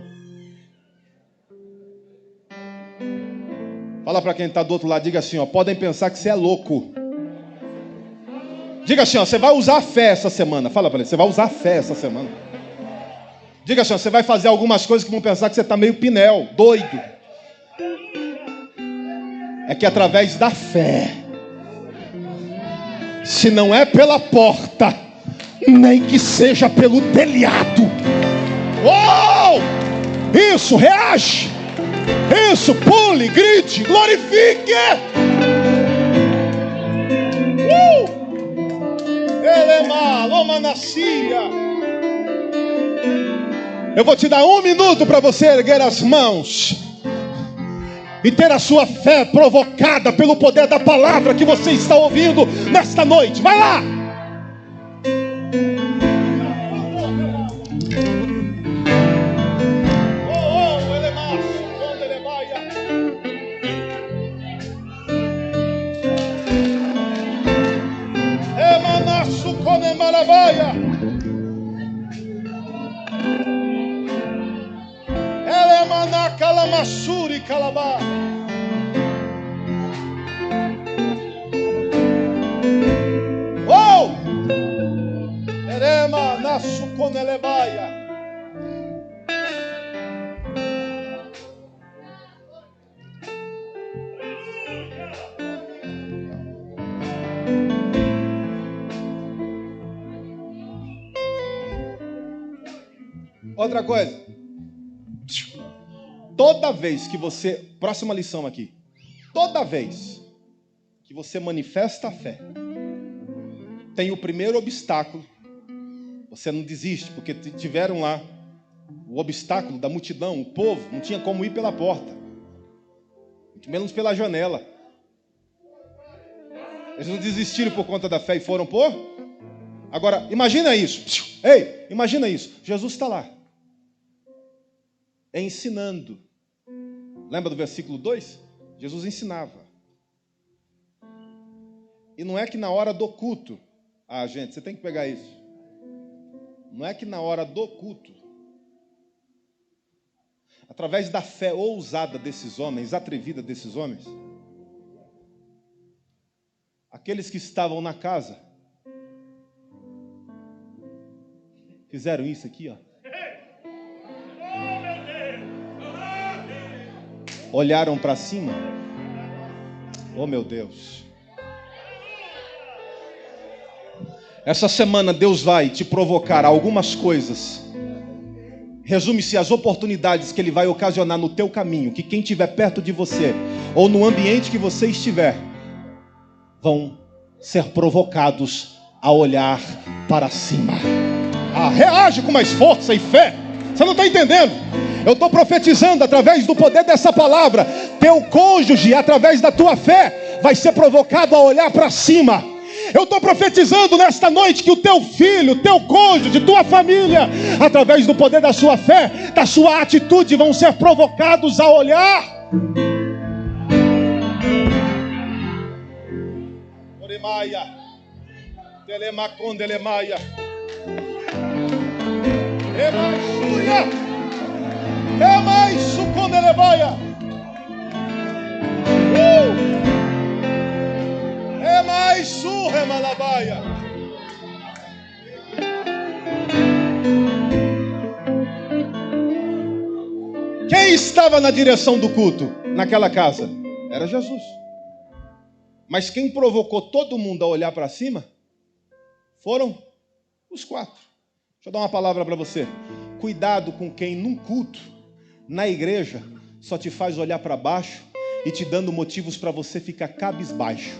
Fala para quem está do outro lado, diga assim, ó: podem pensar que você é louco. Diga assim, ó: você vai usar a fé essa semana. Fala para ele: você vai usar a fé essa semana. Diga assim, ó: você vai fazer algumas coisas que vão pensar que você está meio pinel, doido. É que através da fé, se não é pela porta, nem que seja pelo telhado. Oh! Isso, reage. Isso, pule, grite, glorifique. Elema, loma nascia. Eu vou te dar 1 minuto para você erguer as mãos e ter a sua fé provocada pelo poder da palavra que você está ouvindo nesta noite. Vai lá! Emanaço come maravilha. Elemana calamassuri calabá. Oh! Erema nasu come elevaia. Outra coisa, toda vez que você, próxima lição aqui, toda vez que você manifesta a fé, tem o primeiro obstáculo, você não desiste, porque tiveram lá o obstáculo da multidão, o povo não tinha como ir pela porta, muito menos pela janela. Eles não desistiram por conta da fé e foram por Agora, imagina isso. Ei, imagina isso. Jesus está lá, ensinando. Lembra do versículo 2? Jesus ensinava. E não é que na hora do culto, gente, você tem que pegar isso. Não é que na hora do culto, através da fé ousada desses homens, atrevida desses homens, aqueles que estavam na casa, fizeram isso aqui, ó. Olharam para cima. Oh, meu Deus. Essa semana Deus vai te provocar algumas coisas. Resume-se as oportunidades que Ele vai ocasionar no teu caminho, que quem estiver perto de você, ou no ambiente que você estiver, vão ser provocados a olhar para cima. Reage com mais força e fé. Você não está entendendo? Eu estou profetizando através do poder dessa palavra. Teu cônjuge, através da tua fé, vai ser provocado a olhar para cima. Eu estou profetizando nesta noite que o teu filho, teu cônjuge, tua família, através do poder da sua fé, da sua atitude, vão ser provocados a olhar. Oremaia, telemacondelemeia, emaixuia. É mais sucondelebaia. É mais surremalabaia. Quem estava na direção do culto naquela casa? Era Jesus. Mas quem provocou todo mundo a olhar para cima foram os 4. Deixa eu dar uma palavra para você. Cuidado com quem num culto, na igreja, só te faz olhar para baixo e te dando motivos para você ficar cabisbaixo.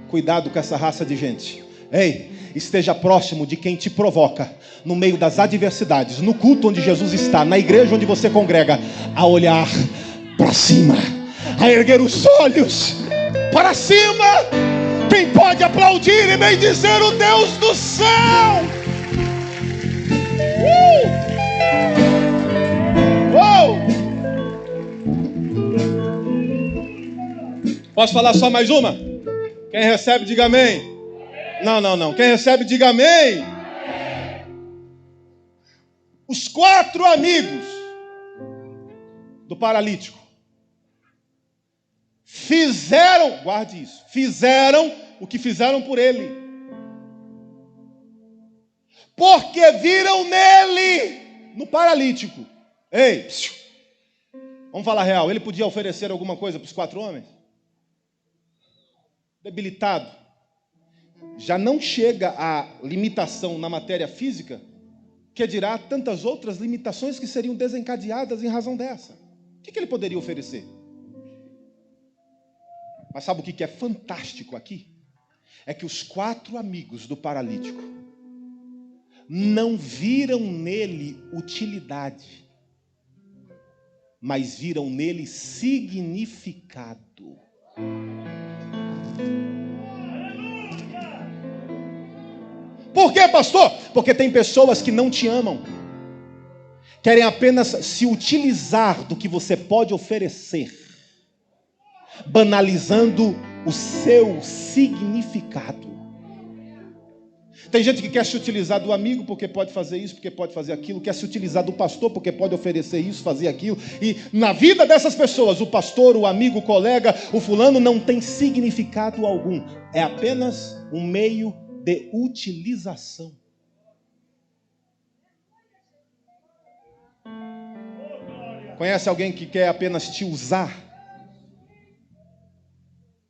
Cuidado com essa raça de gente. Ei, esteja próximo de quem te provoca no meio das adversidades, no culto onde Jesus está, na igreja onde você congrega, a olhar para cima, a erguer os olhos para cima. Quem pode aplaudir e bendizer o Deus do céu? Posso falar só mais uma? Quem recebe, diga amém. Não. Quem recebe, diga amém. Os 4 amigos do paralítico fizeram, guarde isso, fizeram o que fizeram por ele, porque viram nele, no paralítico. Ei, vamos falar real, ele podia oferecer alguma coisa para os 4 homens? Debilitado, já não chega a limitação na matéria física, que dirá tantas outras limitações que seriam desencadeadas em razão dessa. O que ele poderia oferecer? Mas sabe o que é fantástico aqui? É que os 4 amigos do paralítico não viram nele utilidade, mas viram nele significado. Por quê, pastor? Porque tem pessoas que não te amam, querem apenas se utilizar do que você pode oferecer, banalizando o seu significado. Tem gente que quer se utilizar do amigo porque pode fazer isso, porque pode fazer aquilo, quer se utilizar do pastor porque pode oferecer isso, fazer aquilo, e na vida dessas pessoas, o pastor, o amigo, o colega, o fulano não tem significado algum, é apenas um meio de utilização. Conhece alguém que quer apenas te usar,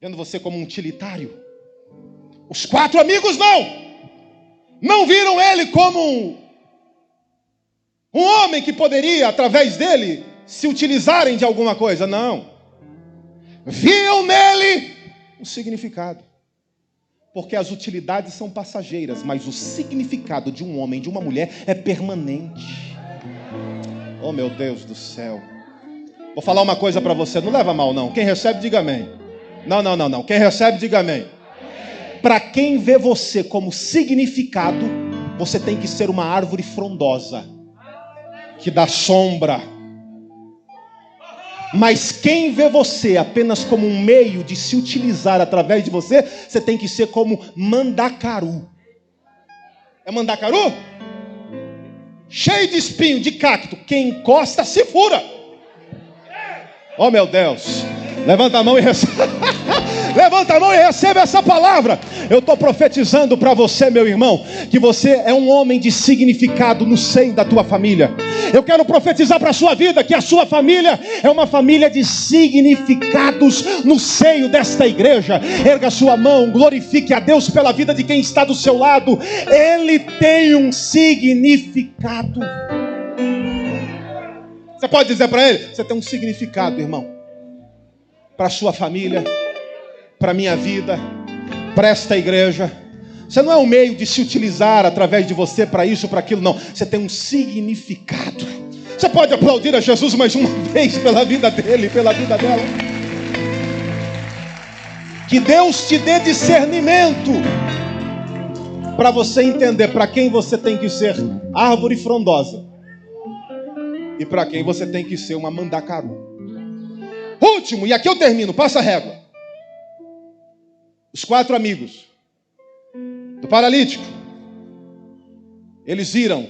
vendo você como um utilitário? Os 4 amigos não viram ele como um homem que poderia, através dele, se utilizarem de alguma coisa. Não. Viam nele o significado. Porque as utilidades são passageiras, mas o significado de um homem, de uma mulher, é permanente. Oh, meu Deus do céu. Vou falar uma coisa para você, não leva mal não. Quem recebe, diga amém. Não. Quem recebe, diga amém. Para quem vê você como significado, você tem que ser uma árvore frondosa, que dá sombra. Mas quem vê você apenas como um meio de se utilizar através de você, você tem que ser como mandacaru. É mandacaru? Cheio de espinho, de cacto. Quem encosta se fura. Oh meu Deus. Levanta a mão e recebe. Levanta a mão e recebe essa palavra. Eu estou profetizando para você, meu irmão, que você é um homem de significado no seio da tua família. Eu quero profetizar para a sua vida que a sua família é uma família de significados no seio desta igreja. Erga sua mão, glorifique a Deus pela vida de quem está do seu lado. Ele tem um significado. Você pode dizer para ele: você tem um significado, irmão, para a sua família, para a minha vida, para esta igreja. Você não é um meio de se utilizar através de você para isso, para aquilo, não. Você tem um significado. Você pode aplaudir a Jesus mais uma vez pela vida dele, pela vida dela. Que Deus te dê discernimento para você entender para quem você tem que ser árvore frondosa e para quem você tem que ser uma mandacaru. Último, e aqui eu termino, passa a régua. Os 4 amigos do paralítico, eles viram,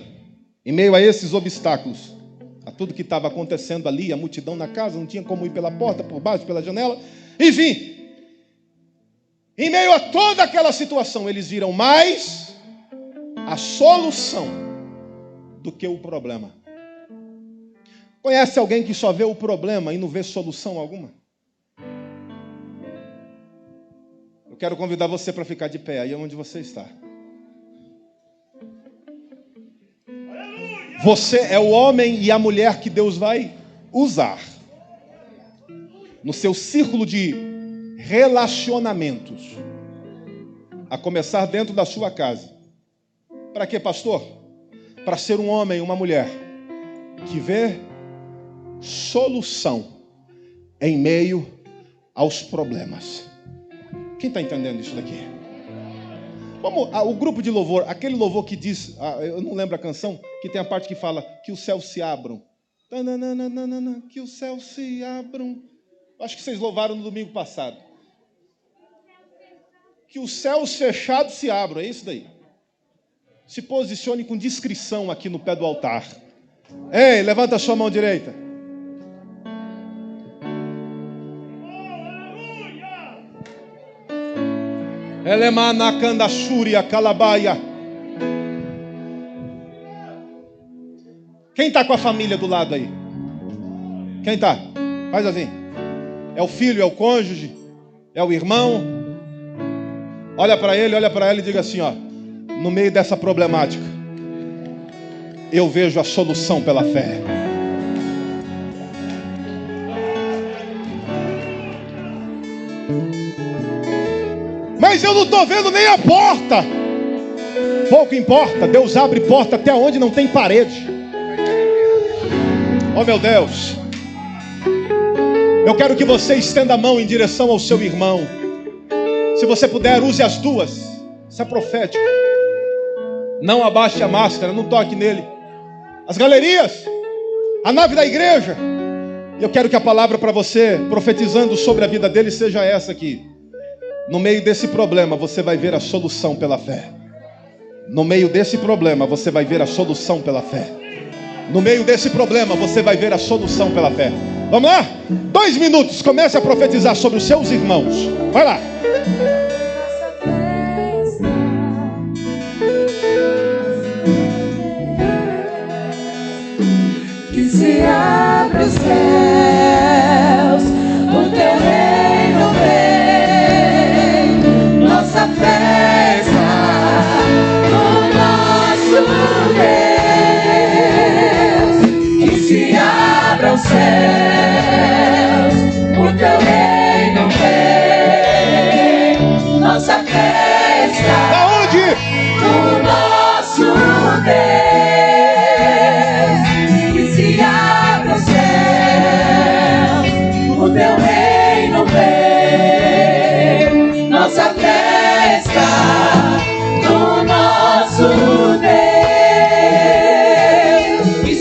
em meio a esses obstáculos, a tudo que estava acontecendo ali, a multidão na casa, não tinha como ir pela porta, por baixo, pela janela, enfim, em meio a toda aquela situação, eles viram mais a solução do que o problema. Conhece alguém que só vê o problema e não vê solução alguma? Eu quero convidar você para ficar de pé aí onde você está. Você é o homem e a mulher que Deus vai usar no seu círculo de relacionamentos, a começar dentro da sua casa. Para quê, pastor? Para ser um homem e uma mulher que vê solução em meio aos problemas. Quem está entendendo isso daqui? Vamos, o grupo de louvor, aquele louvor que diz, eu não lembro a canção, que tem a parte que fala que os céus se abram. Que os céus se abram. Acho que vocês louvaram no domingo passado. Que os céus fechados se abram, é isso daí. Se posicione com discrição aqui no pé do altar. Ei, levanta a sua mão direita. Elemana Kandashuria Kalabaia. Quem está com a família do lado aí? Quem está? Faz assim. É o filho, é o cônjuge, é o irmão. Olha para ele, olha para ela e diga assim, ó: no meio dessa problemática, eu vejo a solução pela fé. Mas eu não estou vendo nem a porta. Pouco importa, Deus abre porta até onde não tem parede. Oh meu Deus, eu quero que você estenda a mão em direção ao seu irmão. Se você puder, use as duas. Isso é profético. Não abaixe a máscara, não toque nele. As galerias, a nave da igreja. Eu quero que a palavra para você, profetizando sobre a vida dele, seja essa aqui. No meio desse problema, você vai ver a solução pela fé. No meio desse problema, você vai ver a solução pela fé. No meio desse problema, você vai ver a solução pela fé. Vamos lá? 2 minutos, comece a profetizar sobre os seus irmãos. Vai lá. Que se abra os céus, o teu reino vem, nossa fé está no nosso Deus. Que se abra os céus, o teu reino vem, nossa fé está Aonde? no nosso Deus.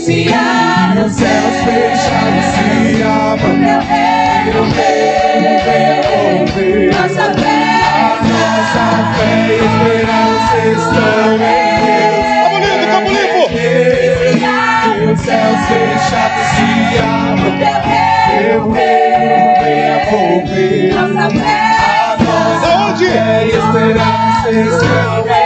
se abram céus fechados, se abram. O teu reino vem, nossa fé e esperança estão em Deus. Campo Limpo! Que os céus fechados se abram. O teu reino venha volver. Nossa fé Aonde? e esperança estão em